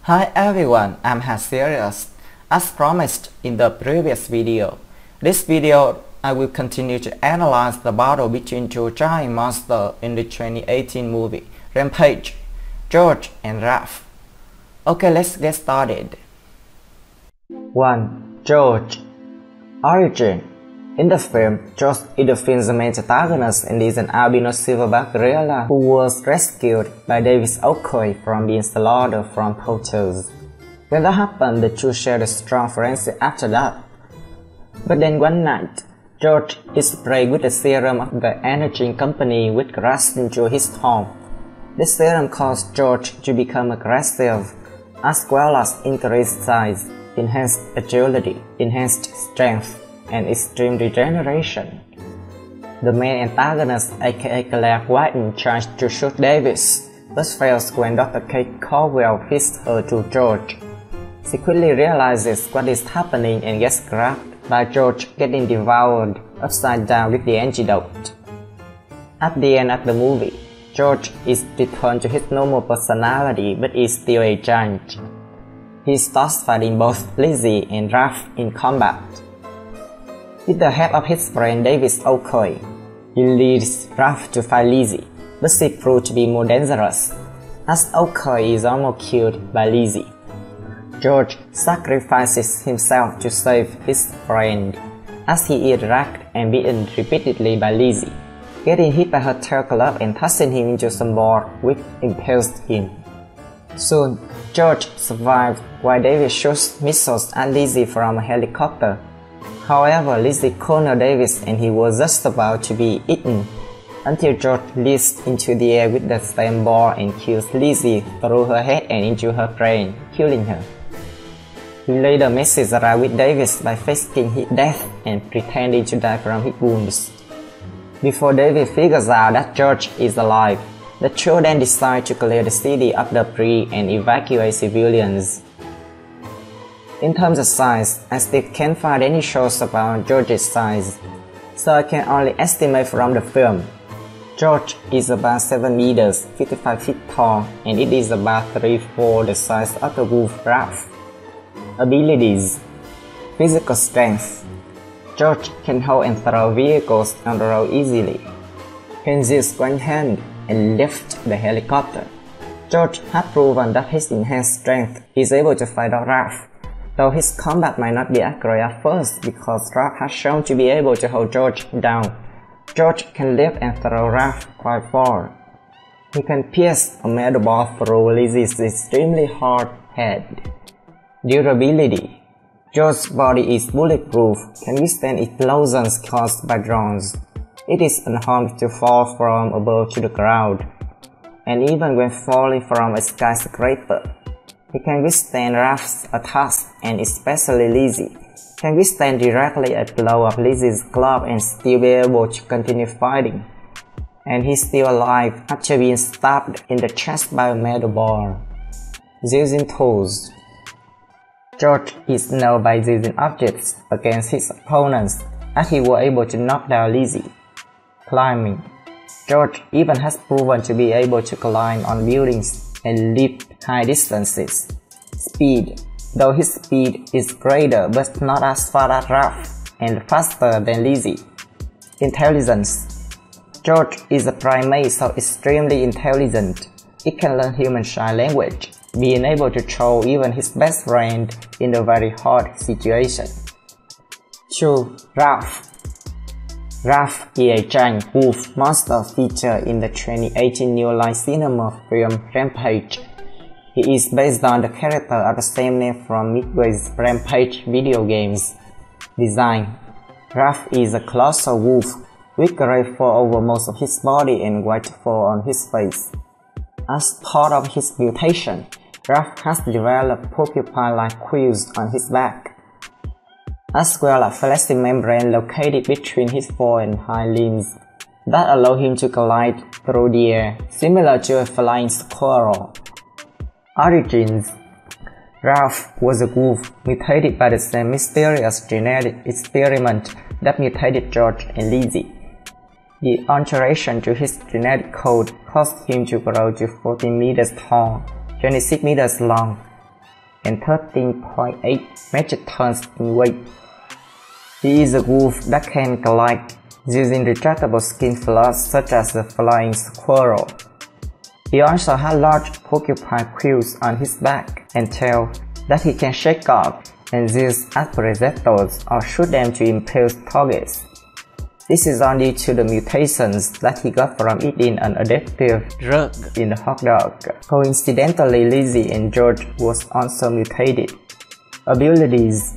Hi everyone, I'm Hasirius. As promised in the previous video, this video I will continue to analyze the battle between two giant monsters in the 2018 movie Rampage, George and Raph. Okay, let's get started. 1. George. Origin. In the film, George is the film's main antagonist and is an albino silverback gorilla who was rescued by David Okoye from being slaughtered from poachers. When that happened, the two shared a strong friendship after that. But then one night, George is sprayed with the serum of the energy company which rushed into his home. This serum caused George to become aggressive, as well as increased size, enhanced agility, enhanced strength, and extreme regeneration. The main antagonist, aka Claire Whiten, tries to shoot Davis, but fails when Dr. Kate Caldwell feeds her to George. She quickly realizes what is happening and gets grabbed by George, getting devoured upside down with the antidote. At the end of the movie, George is returned to his normal personality but is still a giant. He starts fighting both Lizzie and Raph in combat. With the help of his friend David Okoye, he leads Raph to fight Lizzie, but she proved to be more dangerous, as Okoye is almost killed by Lizzie. George sacrifices himself to save his friend, as he is racked and beaten repeatedly by Lizzie, getting hit by her tail club and tossing him into some board which impales him. Soon, George survived while David shoots missiles at Lizzie from a helicopter. However, Lizzie cornered Davis and he was just about to be eaten, until George leaps into the air with the same ball and kills Lizzie through her head and into her brain, killing her. He later messes around with Davis by faking his death and pretending to die from his wounds. Before David figures out that George is alive, the two then decide to clear the city of debris and evacuate civilians. In terms of size, I still can't find any shows about George's size, so I can only estimate from the film. George is about 7 meters, 55 feet tall, and it is about 3/4 the size of the wolf Raph. Abilities. Physical strength. George can hold and throw vehicles on the road easily, can use one hand and lift the helicopter. George has proven that his enhanced strength is able to fight off Raph, though his combat might not be accurate at first because Raph has shown to be able to hold George down. George can lift and throw Raph quite far. He can pierce a metal ball through Lizzie's extremely hard head. Durability. George's body is bulletproof, can withstand explosions caused by drones. It is unharmed to fall from above to the ground, and even when falling from a skyscraper, he can withstand Raph's attacks, and especially Lizzie can withstand directly a blow of Lizzie's club and still be able to continue fighting. And he's still alive after being stabbed in the chest by a metal bar. Using tools. George is known by using objects against his opponents, as he was able to knock down Lizzie. Climbing. George even has proven to be able to climb on buildings and leap high distances. Speed. Though his speed is greater but not as fast as Raph and faster than Lizzie. Intelligence. George is a primate so extremely intelligent. It can learn human sign language, being able to troll even his best friend in a very hard situation. 2. Raph. Raph is a giant wolf monster featured in the 2018 New Line Cinema film Rampage. He is based on the character of the same name from Midway's Rampage video games. Design. Raph is a colossal wolf with gray fur over most of his body and white fur on his face. As part of his mutation, Raph has developed porcupine-like quills on his back, as well as fleshy membrane located between his fore and hind limbs that allow him to glide through the air, similar to a flying squirrel. Origins. Raph was a wolf mutated by the same mysterious genetic experiment that mutated George and Lizzie. The alteration to his genetic code caused him to grow to 14 meters tall, 26 meters long, and 13.8 metric tons in weight. He is a wolf that can collide using retractable skin flaps such as the flying squirrel. He also has large porcupine quills on his back and tail that he can shake off and use as projectiles or shoot them to impale targets. This is all due to the mutations that he got from eating an addictive drug in the hot dog. Coincidentally, Lizzie and George was also mutated. Abilities: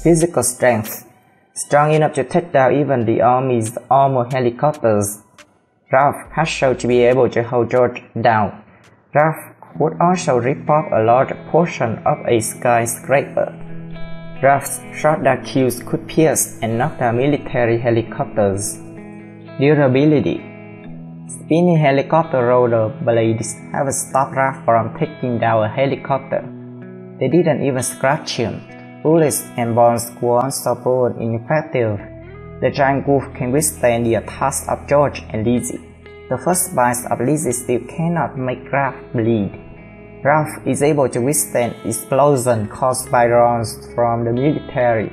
physical strength, strong enough to take down even the Army's armored helicopters. Ralph has shown to be able to hold George down. Ralph would also rip off a large portion of a skyscraper. Ralph's shot that kills could pierce and knock down military helicopters. Durability: spinning helicopter roller blades have stopped Ralph from taking down a helicopter. They didn't even scratch him. Bullets and bombs were also proven ineffective. The giant wolf can withstand the attacks of George and Lizzie. The first bites of Lizzie still cannot make Ralph bleed. Ralph is able to withstand explosions caused by rounds from the military,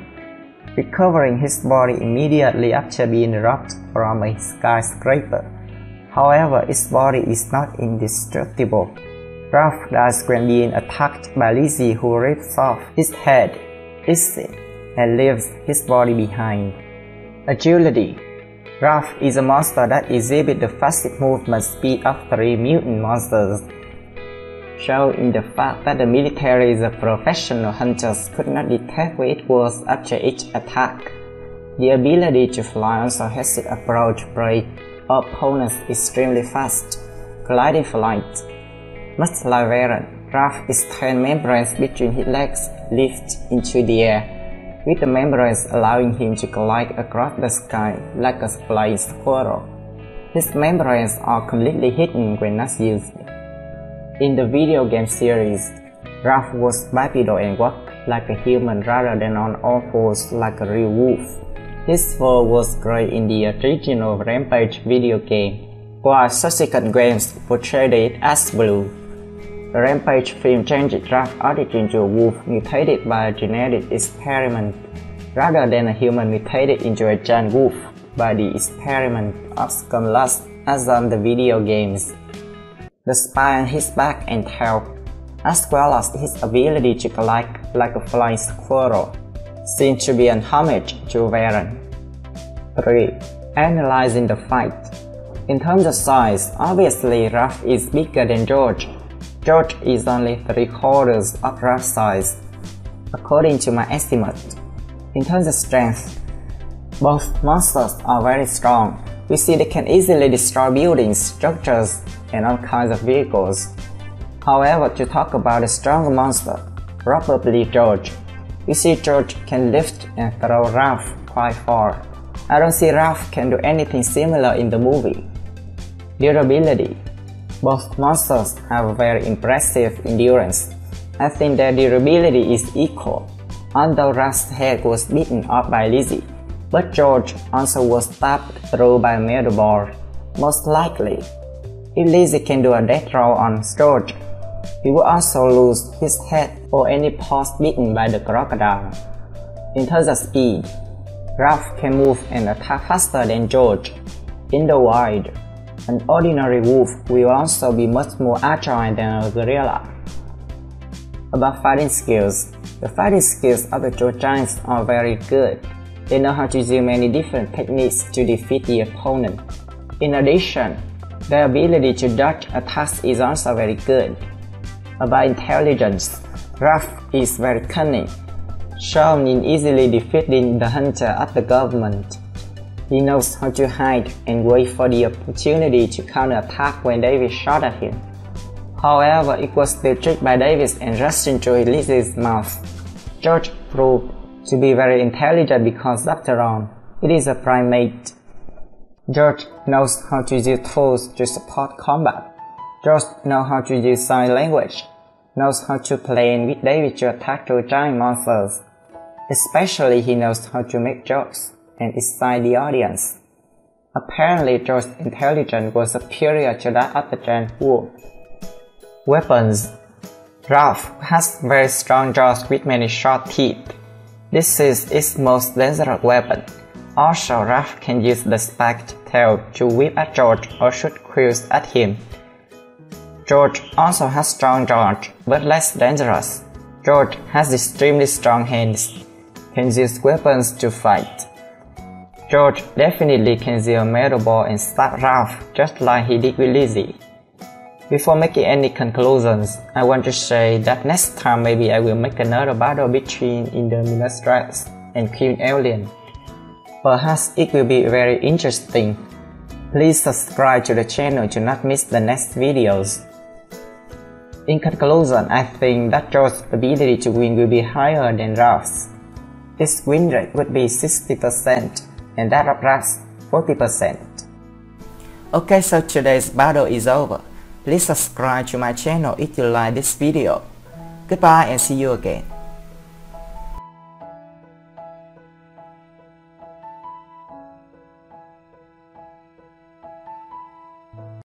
recovering his body immediately after being dropped from a skyscraper. However, his body is not indestructible. Ralph dies when being attacked by Lizzie, who rips off his head, eats it, and leaves his body behind. Agility: Ralph is a monster that exhibits the fastest movement speed of 3 mutant monsters, showing the fact that the military's professional hunters could not detect where it was after each attack. The ability to fly also has it approach prey or opponents extremely fast, gliding flight. Much like Varen, Ralph's 10 membranes between his legs lift into the air, with the membranes allowing him to glide across the sky like a flying squirrel. His membranes are completely hidden when not used. In the video game series, Ralph was bipedal and walked like a human rather than on all fours like a real wolf. His fur was gray in the original Rampage video game, while subsequent games portrayed it as blue. The Rampage film changed Ralph's origin to a wolf mutated by a genetic experiment, rather than a human mutated into a giant wolf by the experiment of Scumlust as on the video games. The spine on his back and tail, as well as his ability to glide like a flying squirrel, seem to be an homage to Varen. 3. Analyzing the fight. In terms of size, obviously Ralph is bigger than George. George is only 3/4 of Ralph's size, according to my estimate. In terms of strength, both monsters are very strong. We see they can easily destroy buildings, structures, and all kinds of vehicles. However, to talk about a stronger monster, probably George. We see George can lift and throw Ralph quite far. I don't see Ralph can do anything similar in the movie. Durability. Both monsters have very impressive endurance. I think their durability is equal, although Ralph's head was beaten off by Lizzie, but George also was stabbed through by a metal ball. Most likely, if Lizzie can do a death roll on George, he would also lose his head or any paws beaten by the crocodile. In terms of speed, Ralph can move and attack faster than George. In the wild, an ordinary wolf will also be much more agile than a gorilla. About fighting skills, the fighting skills of the two giants are very good. They know how to use many different techniques to defeat the opponent. In addition, their ability to dodge attacks is also very good. About intelligence, Ralph is very cunning, shown in easily defeating the hunter of the government. He knows how to hide and wait for the opportunity to counterattack when David shot at him. However, it was still tricked by David and rushed into Lizzie's mouth. George proved to be very intelligent because, after all, it is a primate. George knows how to use tools to support combat. George knows how to use sign language, knows how to play with David to attack two giant monsters. Especially, he knows how to make jokes and excite the audience. Apparently, George's intelligence was superior to that of the giant wolf. Weapons. Ralph has very strong jaws with many sharp teeth. This is its most dangerous weapon. Also, Ralph can use the spiked tail to whip at George or shoot quills at him. George also has strong jaws, but less dangerous. George has extremely strong hands, can use weapons to fight. George definitely can throw a metal ball and stab Ralph just like he did with Lizzie. Before making any conclusions, I want to say that next time maybe I will make another battle between Indominus and Queen Alien. Perhaps it will be very interesting. Please subscribe to the channel to not miss the next videos. In conclusion, I think that George's ability to win will be higher than Ralph's. Its win rate would be 60% and that of Ralph's 40%. Okay, so today's battle is over. Please subscribe to my channel if you like this video. Goodbye and see you again.